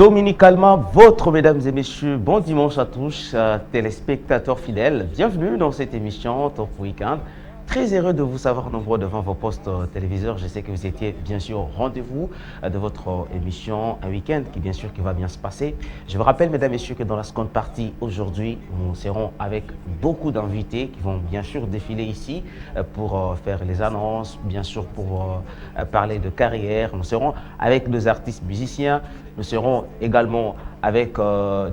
dominicalement votre, mesdames et messieurs. Bon dimanche à tous, téléspectateurs fidèles. Bienvenue dans cette émission Top Weekend. Très heureux de vous savoir nombreux devant vos postes téléviseurs. Je sais que vous étiez bien sûr au rendez-vous de votre émission Un Week-end qui bien sûr qui va bien se passer. Je vous rappelle, mesdames et messieurs, que dans la seconde partie aujourd'hui, nous serons avec beaucoup d'invités qui vont bien sûr défiler ici pour faire les annonces, bien sûr pour parler de carrière. Nous serons avec nos artistes musiciens. Nous serons également avec,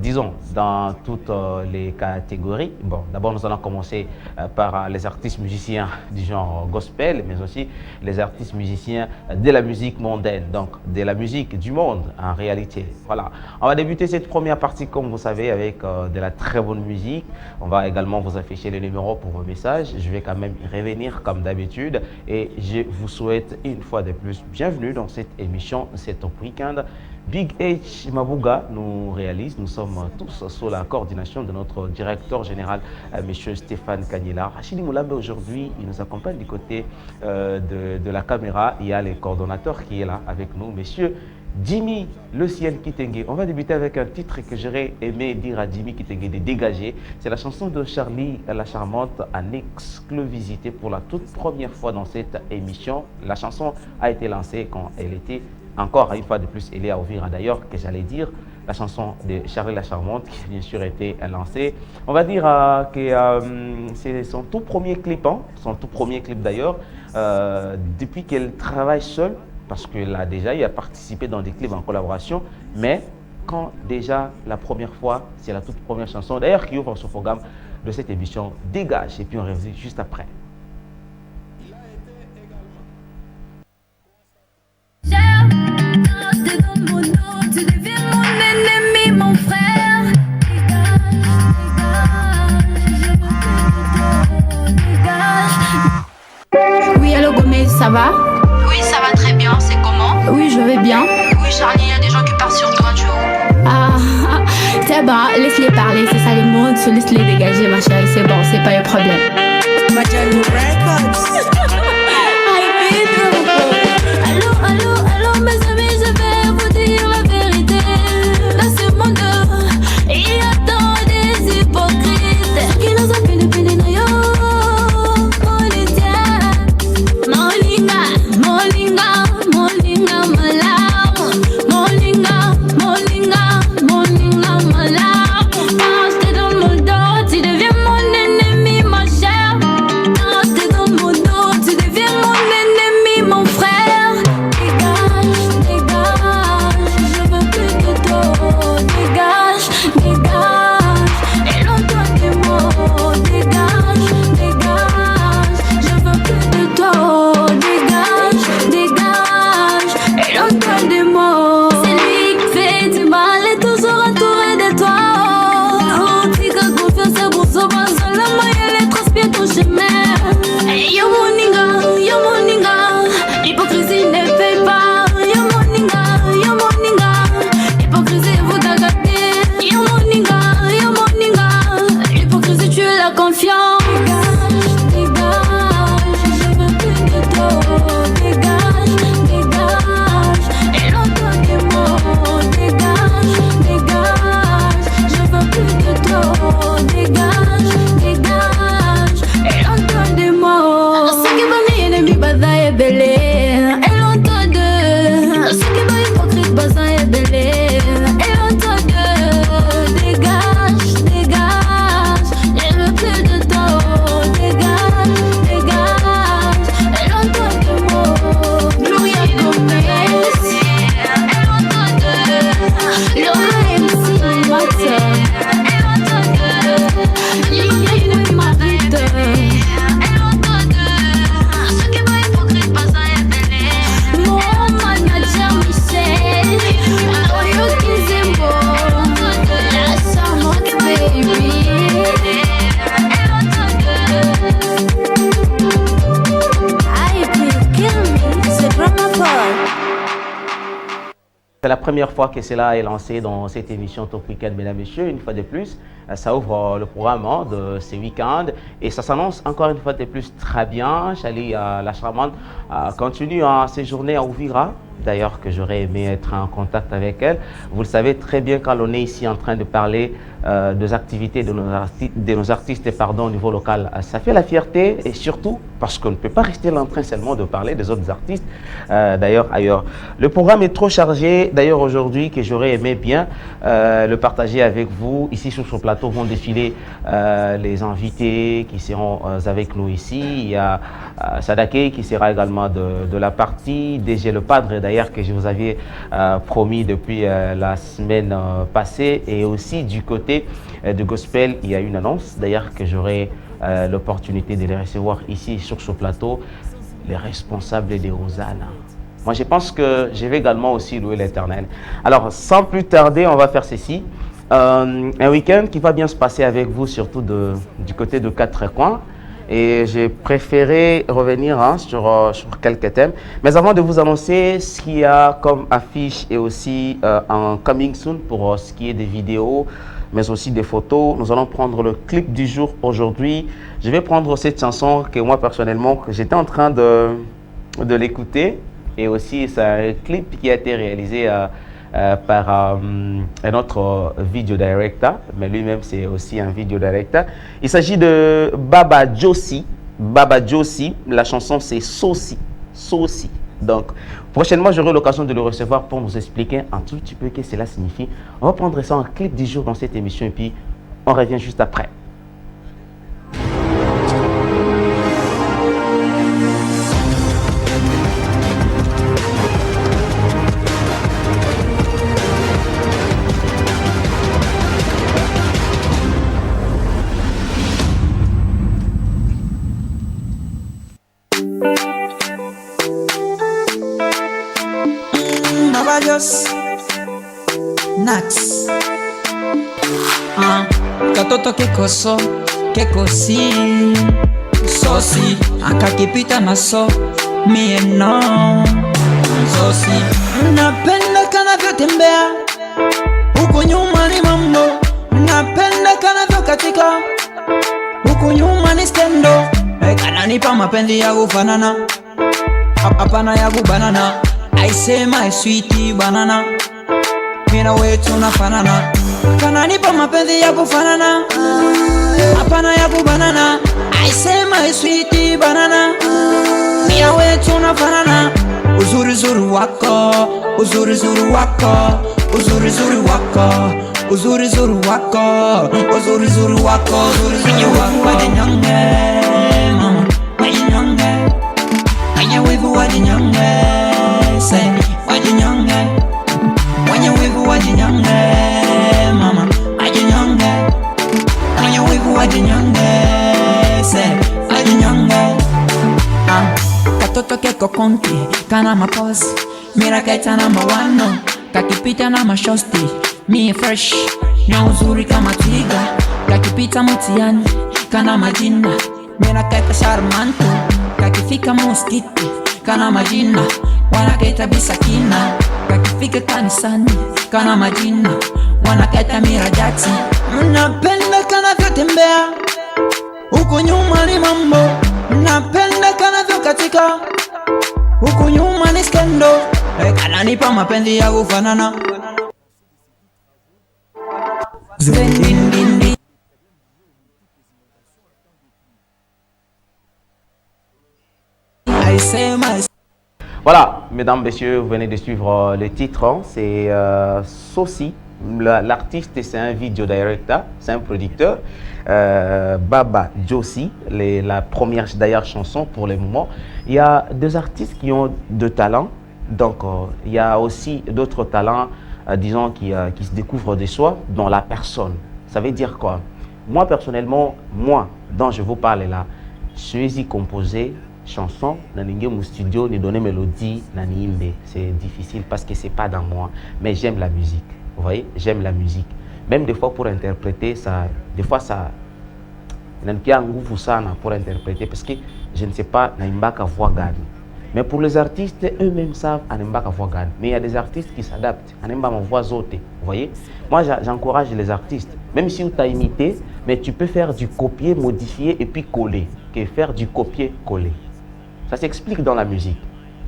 disons, dans toutes les catégories. Bon, d'abord, nous allons commencer par les artistes musiciens du genre gospel, mais aussi les artistes musiciens de la musique mondaine, donc de la musique du monde en réalité. Voilà. On va débuter cette première partie, comme vous savez, avec de la très bonne musique. On va également vous afficher les numéros pour vos messages. Je vais quand même revenir comme d'habitude et je vous souhaite une fois de plus bienvenue dans cette émission, c'est Top Weekend. Big H Mabouga nous réalise. Nous sommes tous sous la coordination de notre directeur général, M. Stéphane Kanyela. Rachidi Moulambe, aujourd'hui, il nous accompagne du côté de la caméra. Il y a le coordonnateur qui est là avec nous, M. Jimmy Le Ciel Kitenge. On va débuter avec un titre que j'aurais aimé dire à Jimmy Kitenge de dégager. C'est la chanson de Charlie la Charmante en exclusivité pour la toute première fois dans cette émission. La chanson a été lancée quand elle était encore une fois de plus, elle est à Ouvira d'ailleurs, que j'allais dire, la chanson de Charlie la Charmante qui bien sûr a été lancée. On va dire que c'est son tout premier clip, son tout premier clip d'ailleurs, depuis qu'elle travaille seule, parce qu'elle a déjà eu à participer dans des clips en collaboration, mais quand déjà la première fois, c'est la toute première chanson, d'ailleurs qui ouvre ce programme de cette émission Dégage, et puis on revient juste après. Oui, allô Gomez, ça va? Oui, ça va très bien, c'est comment? Oui, je vais bien. Oui, Charlie, il y a des gens qui partent sur toi, tu vois. Ah, c'est bon, laisse-les parler, c'est ça le monde, laisse-les dégager, ma chérie, c'est bon, c'est pas le problème. Allô, mes amis, je vais vous dire la vérité. Dans ce monde, il y a tant des hypocrites. Ceux qui nous appellent de Pénénayo. C'est la première fois que cela est lancé dans cette émission Top Weekend, mesdames et messieurs. Une fois de plus, ça ouvre le programme de ce week-end et ça s'annonce encore une fois de plus très bien. Charlie la Charmante continue à séjourner à Ouvira d'ailleurs que j'aurais aimé être en contact avec elle. Vous le savez très bien quand on est ici en train de parler des activités de nos artistes pardon, au niveau local. Ça fait la fierté et surtout parce qu'on ne peut pas rester là en train seulement de parler des autres artistes d'ailleurs ailleurs. Le programme est trop chargé d'ailleurs aujourd'hui que j'aurais aimé bien le partager avec vous. Ici sur ce plateau vont défiler les invités qui seront avec nous ici. Il y a Sadake qui sera également de la partie, DG Le Padre d'ailleurs que je vous avais promis depuis la semaine passée, et aussi du côté du gospel il y a une annonce d'ailleurs que j'aurai l'opportunité de les recevoir ici sur ce plateau, les responsables des Hosanna. Moi je pense que je vais également aussi louer l'Éternel. Alors sans plus tarder on va faire ceci. Un week-end qui va bien se passer avec vous, surtout du côté de Quatre Coins. Et j'ai préféré revenir sur quelques thèmes. Mais avant de vous annoncer ce qu'il y a comme affiche et aussi en coming soon pour ce qui est des vidéos, mais aussi des photos, nous allons prendre le clip du jour aujourd'hui. Je vais prendre cette chanson que moi personnellement, que j'étais en train de l'écouter. Et aussi c'est un clip qui a été réalisé par un autre video director, mais lui-même c'est aussi un video director. Il s'agit de Baba Josi. Baba Josi, la chanson c'est Sosi. Sosi. Donc prochainement j'aurai l'occasion de le recevoir pour nous expliquer un tout petit peu ce que cela signifie. On va prendre ça en clip du jour dans cette émission et puis on revient juste après. Nax katoto kekoso kekosi sosi akakipita naso mieno sosi napenda kanavyotembea huku nyuma ni mambo, napenda kanavyokatika huku nyuma ni stendo, kananipa mapenzi ya kufanana hapana ya kubanana. I say my sweetie banana, mina wetu nafanana, kananipa mapenzi ya kufanana hapana ya kubanana. I say my sweetie banana, mina wetu nafanana. Uzuri zuri wako, uzuri zuri wako, uzuri zuri wako, uzuri zuri wako, uzuri zuri wako, uzuri zuri wako. Wajinyonge mama, wajinyonge, wenye wivu wajinyonge, say wajinyonge, wenye wivu wajinyonge mama, wajinyonge, wenye wivu wajinyonge, say wajinyonge. Katoto keko konki, kana mapozi, mira kaita number one no, kakipita na mashosti, mi fresh, na uzuri kama twiga, kakipita mutiani, kana majina, mira kaita charmanto, kakifika mosquito, kana majina, wana kaita bisakina, kakifika kanisani, kana majina, wana kaita mira jati. Napenda kanavyotembea, huku nyuma ni mambo, napenda kanavyokatika huku nyuma ni skendo, kananipa mapenzi ya kufanana. Voilà, mesdames, messieurs, vous venez de suivre le titre, hein, c'est Sosi. L'artiste, c'est un video director, c'est un producteur, Baba Josi, la première d'ailleurs chanson pour le moment. Il y a deux artistes qui ont de talent, donc il y a aussi d'autres talents, disons, qui se découvrent de soi dans la personne. Ça veut dire quoi? Moi, personnellement, moi, dont je vous parle là, je suis composé chanson, dans studio, ni donner mélodie, c'est difficile parce que c'est pas dans moi, mais j'aime la musique. Vous voyez, j'aime la musique. Même des fois pour interpréter, des fois ça, pour interpréter parce que je ne sais pas, n'a voix gagne. Mais pour les artistes, eux-mêmes savent, n'a voix gagne. Mais il y a des artistes qui s'adaptent, n'a ma voix zotée. Vous voyez, moi j'encourage les artistes, même si tu as imité, mais tu peux faire du copier, modifier et puis coller, que faire du copier-coller. Ça s'explique dans la musique.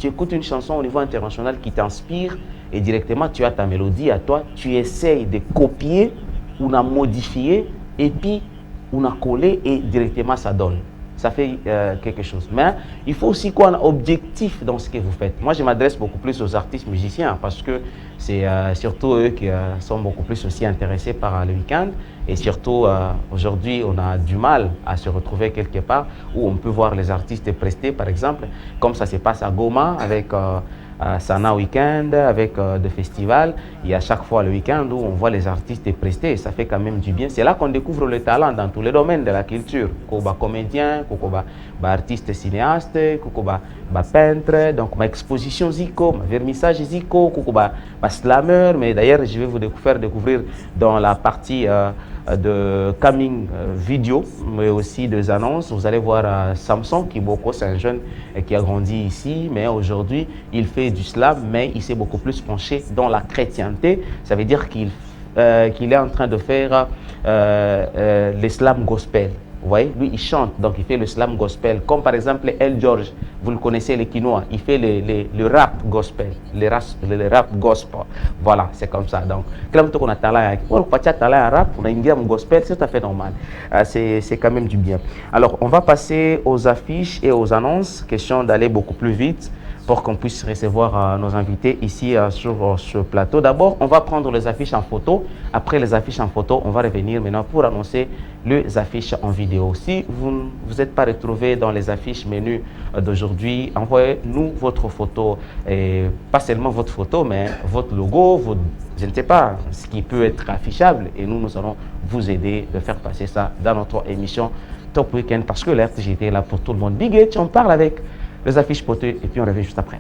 Tu écoutes une chanson au niveau international qui t'inspire et directement tu as ta mélodie à toi, tu essayes de copier ou de modifier et puis on a collé et directement ça donne. Ça fait quelque chose. Mais il faut aussi qu'on ait un objectif dans ce que vous faites. Moi, je m'adresse beaucoup plus aux artistes musiciens parce que c'est surtout eux qui sont beaucoup plus aussi intéressés par le week-end. Et surtout, aujourd'hui, on a du mal à se retrouver quelque part où on peut voir les artistes prester, par exemple, comme ça se passe à Goma avec Sana Weekend, avec des festivals. Il y a chaque fois le week-end où on voit les artistes prester et ça fait quand même du bien. C'est là qu'on découvre le talent dans tous les domaines de la culture. Koba comédien, koba artiste cinéaste, koba peintre, donc ma exposition zico, ma vernissage zico, koba slammer. Mais d'ailleurs, je vais vous faire découvrir dans la partie de coming vidéo, mais aussi des annonces. Vous allez voir Samson Kiboko, c'est un jeune qui a grandi ici, mais aujourd'hui il fait du slam, mais il s'est beaucoup plus penché dans la chrétienté. Ça veut dire qu'il est en train de faire le slam gospel. Vous voyez, lui il chante, donc il fait le slam gospel, comme par exemple El George, vous le connaissez, les Quinois, il fait le rap gospel, le rap gospel. Voilà, c'est comme ça. Donc, quand on a talent, on a talent rap, on a une gamme gospel, c'est tout à fait normal. C'est quand même du bien. Alors, on va passer aux affiches et aux annonces, question d'aller beaucoup plus vite pour qu'on puisse recevoir nos invités ici sur ce plateau. D'abord, on va prendre les affiches en photo. Après les affiches en photo, on va revenir maintenant pour annoncer les affiches en vidéo. Si vous ne vous êtes pas retrouvé dans les affiches menus d'aujourd'hui, envoyez-nous votre photo. Et pas seulement votre photo, mais votre logo, je ne sais pas, ce qui peut être affichable. Et nous allons vous aider de faire passer ça dans notre émission Top Weekend parce que l'RTGT est là pour tout le monde. Big H, on parle avec les affiches potées et puis on revient juste après.